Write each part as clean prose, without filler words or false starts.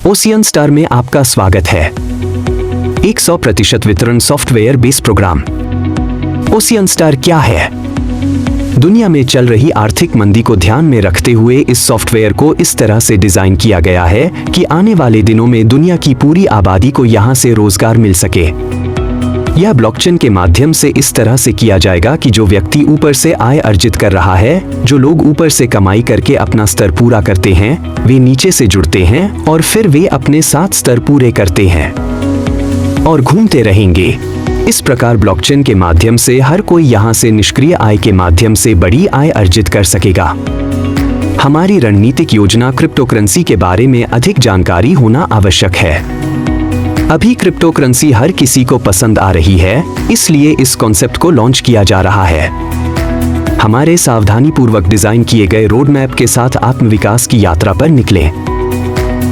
Ocean star में आपका स्वागत है। 100% वितरण software based program. Ocean star क्या है? दुनिया में चल रही आर्थिक मंदी को ध्यान में रखते हुए इस सॉफ्टवेयर को इस तरह से डिजाइन किया गया है कि आने वाले दिनों में दुनिया की पूरी आबादी को यहां से रोजगार मिल सके। यह ब्लॉकचेन के माध्यम से इस तरह से किया जाएगा कि जो व्यक्ति ऊपर से आय अर्जित कर रहा है, जो लोग ऊपर से कमाई करके अपना स्तर पूरा करते हैं, वे नीचे से जुड़ते हैं और फिर वे अपने साथ स्तर पूरे करते हैं और घूमते रहेंगे। इस प्रकार ब्लॉकचेन के माध्यम से हर कोई यहां से निष्क्रिय आय के माध्यम से बड़ी आय अर्जित कर सकेगा। हमारी रणनीतिक योजना क्रिप्टोकरेंसी के बारे में अधिक जानकारी होना आवश्यक है। अभी क्रिप्टोकरेंसी हर किसी को पसंद आ रही है, इसलिए इस कॉन्सेप्ट को लॉन्च किया जा रहा है। हमारे सावधानीपूर्वक डिजाइन किए गए रोड मैप के साथ आत्मविकास की यात्रा पर निकलें।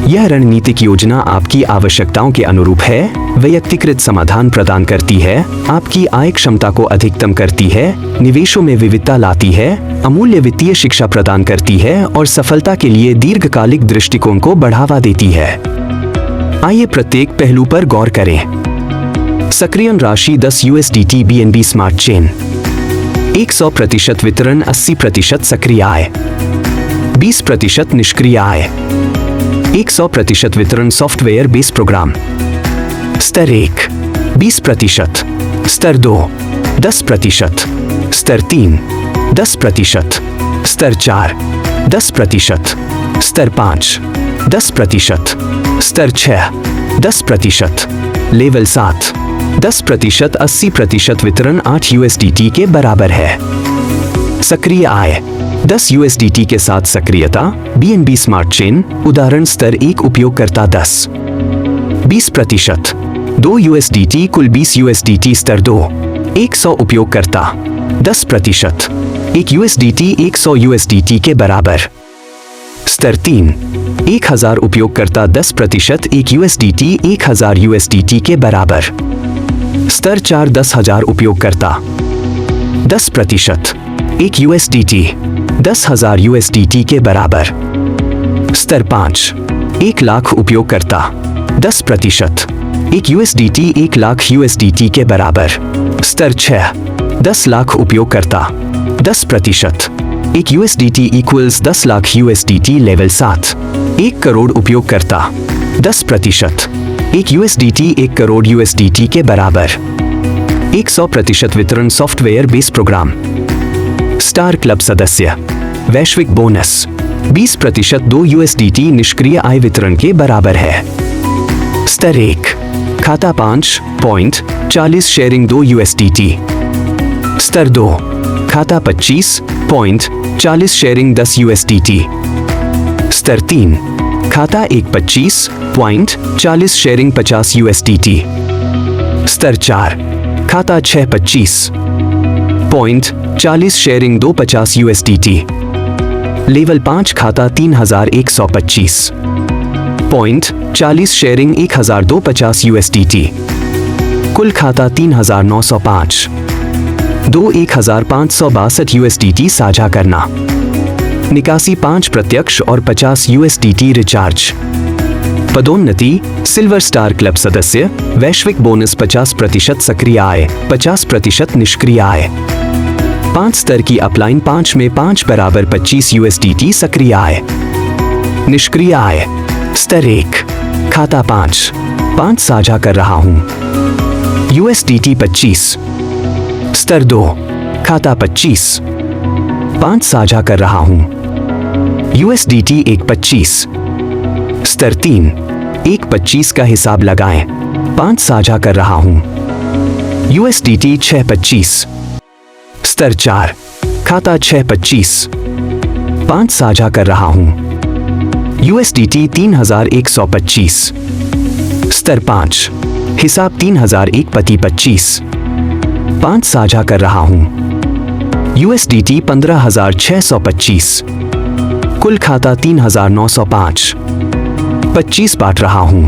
यह रणनीतिक योजना आपकी आवश्यकताओं के अनुरूप है, वैयक्तिकृत समाधान प्रदान करती है, आपकी आय क्षमता को अधिकतम करती है, निवेशों में विविधता लाती है, अमूल्य वित्तीय शिक्षा प्रदान करती है और सफलता के लिए दीर्घकालिक दृष्टिकोण को बढ़ावा देती है। आइए प्रत्येक पहलू पर गौर करें। सक्रियण राशि 10 USDT BNB स्मार्ट चेन। 100% वितरण 80% सक्रिय आय, 20% निष्क्रिय आय। 100% वितरण सॉफ्टवेयर बेस्ड प्रोग्राम। स्तर 1 20%, स्तर 2 10%, स्तर 3 10%, स्तर 4 10%, स्तर 5 10%, स्तर 6 10%, लेवल 7 10%। 80% वितरण 8 USDT के बराबर है। सक्रिय आय 10 USDT के साथ सक्रियता BNB स्मार्ट चेन। उदाहरण स्तर 1 उपयोगकर्ता 10। 20% 2 USDT कुल 20 USDT। स्तर 2 100 उपयोगकर्ता 10%, 1 USDT 100 USDT के बराबर। स्तर 3 1000 उपयोगकर्ता 10%, 1 USDT 1000 USDT के बराबर। स्तर 4 10,000 उपयोगकर्ता 10%, 1 USDT 10,000 USDT के बराबर। स्तर 5 1 लाख उपयोगकर्ता 10%, 1 USDT 1 लाख USDT के बराबर। स्तर 6 10 लाख उपयोगकर्ता 10%, 1 USDT equals 10 lakh USDT। Level 7 1 crore उपयोगकर्ता 10%, 1 USDT 1 करोड़ USDT के बराबर। 100% वितरण software based program. Star club सदस्य। वैश्विक बोनस 20% 2 USDT निष्क्रिय आय वितरण के बराबर है। स्तर 1 खाता 5.40 शेयरिंग 2 USDT। स्तर 2 खाता 25.40 शेयरिंग 10 USDT। स्तर 3 खाता 1.25.40 शेयरिंग 50 USDT। स्तर 4 खाता 6.25.40 शेयरिंग 250 USDT। लेवल 5 खाता 3125.40 शेयरिंग 1250 USDT। कुल खाता 3905 2 1562 USDT साझा करना। निकासी 5 प्रत्यक्ष और 50 USDT रिचार्ज। पदोन्नति सिल्वर स्टार क्लब सदस्य। वैश्विक बोनस 50% सक्रिय आय, 50% निष्क्रिय आय। 5 स्तर की अपलाइन 5 में 5 बराबर 25 USDT सक्रिय आय। निष्क्रिय आय स्तर 1 खाता 5 साझा कर रहा हूं USDT 25। स्तर 2 खाता 5 साझा कर रहा हूं USDT 1.25। स्तर 3 1.25 का हिसाब लगाएं, 5 साझा कर रहा हूं USDT 6.25। स्तर 4 खाता 6.25 5 साझा कर रहा हूं USDT 3125। स्तर 5 हिसाब 3001.25 5 साझा कर रहा हूं USDT 15625। कुल खाता 3905 25 बांट रहा हूं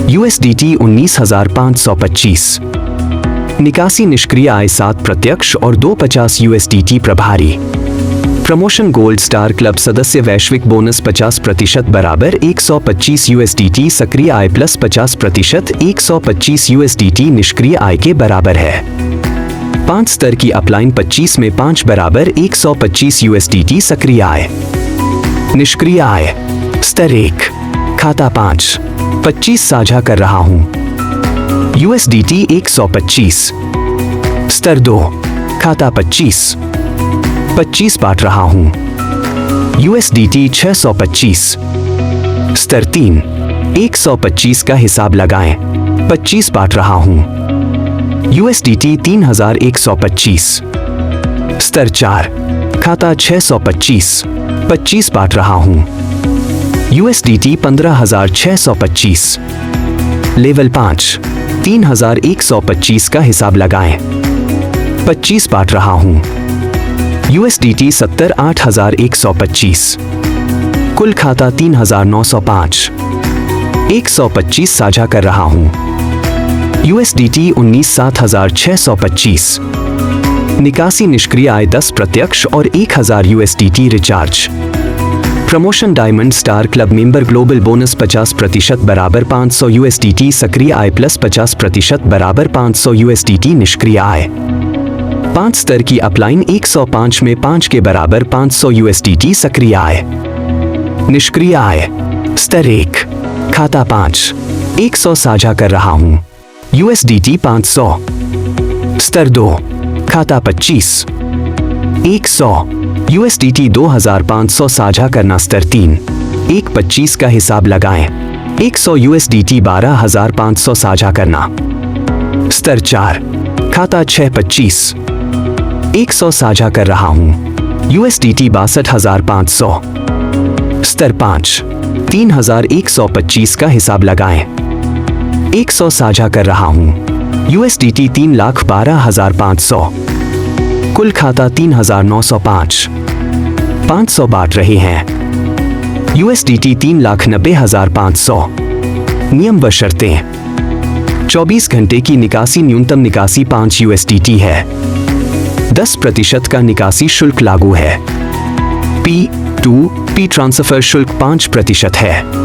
USDT 19525। निकासी निष्क्रिय आय 7 प्रत्यक्ष और 250 USDT प्रभारी। प्रमोशन गोल्ड स्टार क्लब सदस्य वैश्विक बोनस 50% बराबर 125 USDT सक्रिय आय प्लस 50% 125 USDT निष्क्रिय आय के बराबर है। 5 स्तर की अपलाइन 25 में 5 बराबर 125 USDT सक्रिय आय। निष्क्रिय आय स्तर 1 खाता 5 25 साझा कर रहा हूं USDT 125। स्तर 2 खाता 25 25 बांट रहा हूं USDT 625। स्तर 3 125 का हिसाब लगाएं 25 बांट रहा हूं USDT 3125। स्तर 4 खाता 625 25 बांट रहा हूं USDT 15625। लेवल 5 3125 का हिसाब लगाएं 25 बांट रहा हूं USDT 78125। कुल खाता 3905। 125 साझा कर रहा हूं USDT 19725। निकासी निष्क्रिय आय 10 प्रत्यक्ष और 1000 USDT recharge. Promotion diamond star club member global bonus 50% बराबर 500 USDT सक्रिय आय प्लस 50% बराबर 500 USDT निष्क्रिय आय। 5 स्तर की अपलाइन 105 में 5 के बराबर 500 USDT सक्रिय आय। निष्क्रिय आय स्तर 1 खाता 5 100 साझा कर रहा हूं USDT 500। स्तर 2 खाता 25 100 USDT 2500 साझा करना। स्तर 3 125 का हिसाब लगाएं 100 USDT 12500 साझा करना। स्तर 4 खाता 625 100 साझा कर रहा हूं USDT 62500। स्तर 5 3125 का हिसाब लगाएं 100 साझा कर रहा हूं USDT 3,12,500। कुल खाता 3905। 500 बांट रहे हैं USDT 3,90,500। नियम व शर्तें। 24 घंटे की निकासी न्यूनतम निकासी 5 USDT है। 10% का निकासी शुल्क लागू है। P2P ट्रांसफर शुल्क 5% है।